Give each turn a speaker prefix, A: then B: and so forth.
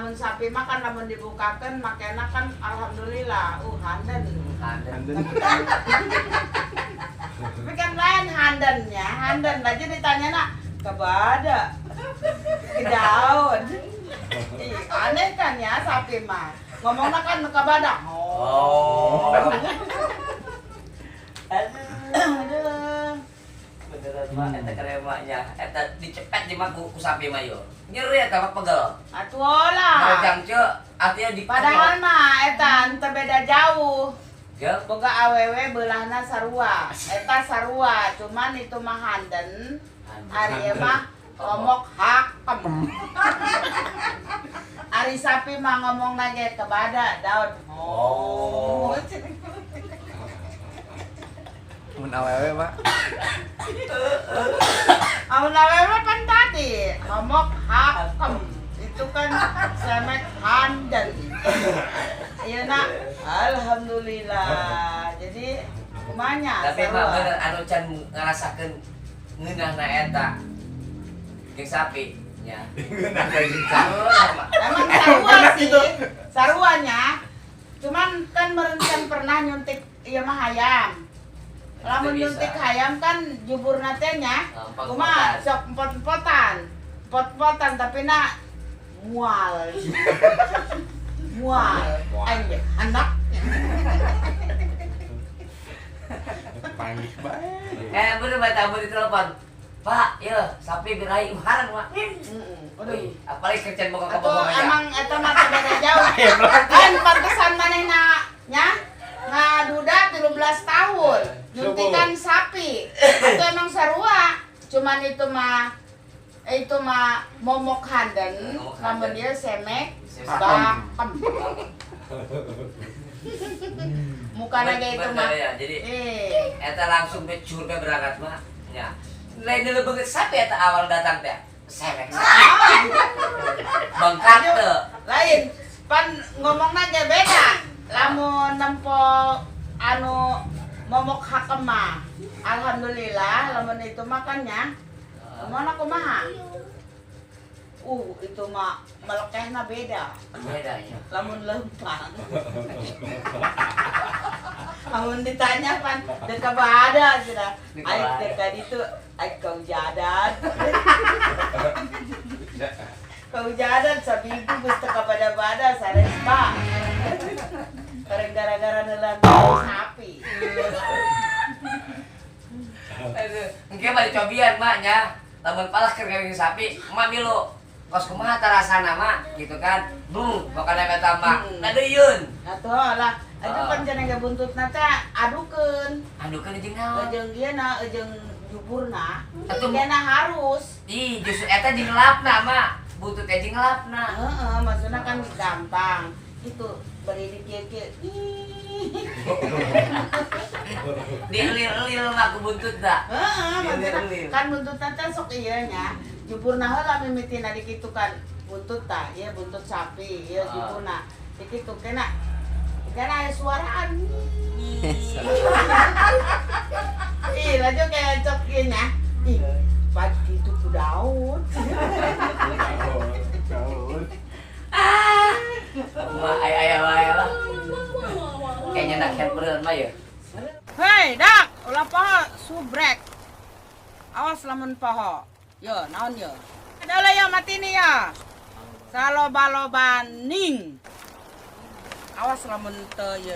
A: lamun sapi makan lamun dibukakan makanya kan alhamdulillah handen. Tapi kan lain handen aja ditanya nak kebada ke daun. Aneh kan ya sapi mah ngomongnya kan kebada.
B: Oh.
A: Aduh.
B: Beneran mah eta kremaknya eta dicepet di mah ku sapi mah yo. Nyeri eta mah pegel.
A: Atuh lah.
B: Ngajang ce artinya di
A: Padahal mah eta teu beda jauh.
B: ya.
A: Boga awewe beulahna sarua. Eta sarua, cuman itu mah handen. Ari mah ngomong hakem. Ari sapi mah ngomong lagi kebada daun.
B: Oh.
C: Mun awewe Pak.
A: Amun awewe kan tadi ngomong hakem. Itu kan semek handen. Iya nak, alhamdulillah. Jadi kumanya.
B: Tapi mah bener anu can ngarasakeun ngeunahna eta jeung sapi nya.
A: Emang sarua sih, saruanya. Cuman kan meureun pernah nyuntik ieu mah hayam. Lamun nyuntik hayam kan juburna teh nya, kumaha sok empot-empotan. Empot-empotan tapi na mual. Mual. Anjir, anak.
C: Panggih bae.
B: Bener bae tamu di telepon. Pak, ya sapi birahi uharan mah.
A: Aduh.
B: Apalagi kerjaan boga
A: Atuh
B: kabogonya.
A: emang eta mah teu beda jauh. Kan pantesan manehna nya ngaduda 13 tahun. Nyuntikan sapi. Itu emang sarua. Cuman itu mah momok handen, lamun dia semek bakem. Mukana ge itu mah.
B: Ya, jadi eta langsung becur be berangkat mah nya. Lain dulu beungeut sapi eta awal datang teh. Semek. Bengkak teu.
A: Lain pan ngomongna ge beda. Lamun nempo anu momok hakem mah. Alhamdulillah lamun itu makannya. Mana kumaha? Itu mah melekehna beda.
B: Beda ya.
A: Lamun lempang. Lamun ditanya pan dek kabada cenah. Ai dek ditu ai kau jadat. Kau jadat sabibu geus teu kabada-bada sares Pak. Kareng gara-gara neulan sapi.
B: Aduh, engke balik cobian mak nya. Lamun palah keur kawin sapi, emak milu. Kos kumaha tah rasana mak gitu kan. Makana eta mak ngadeuyun.
A: Atuh lah, atuh pan cenah ge buntutna teh adukeun.
B: Adukeun jeung naon?
A: Jeung ieu jeung juburna.
B: Atuh
A: Kena harus.
B: Ih, justru eta jingelapna mak. Buntut teh jingelapna.
A: Heeh, maksudna kan gampang. Itu beri di kieu-kieu.
B: Dielil-elil mah ku buntut da.
A: Heeh, maksudna kan buntutna teh sok ieu nya. Juburna heula mimitina dikitu kan buntut tah, ieu buntut sapi, ieu juburna. Dikitu kena aya suaraan. Ih, laju kayak cok ieu nya. Ih, pagi itu ku daun.
B: Mah aya wae lah. Kayaknya nak handbrand mah ya.
A: Hei, dak, ulah poho subrek. Awas lamun poho. Yo, naon yo? Adalah ya mati nih ya. Saloba-loba ning. Awas lamun teu ye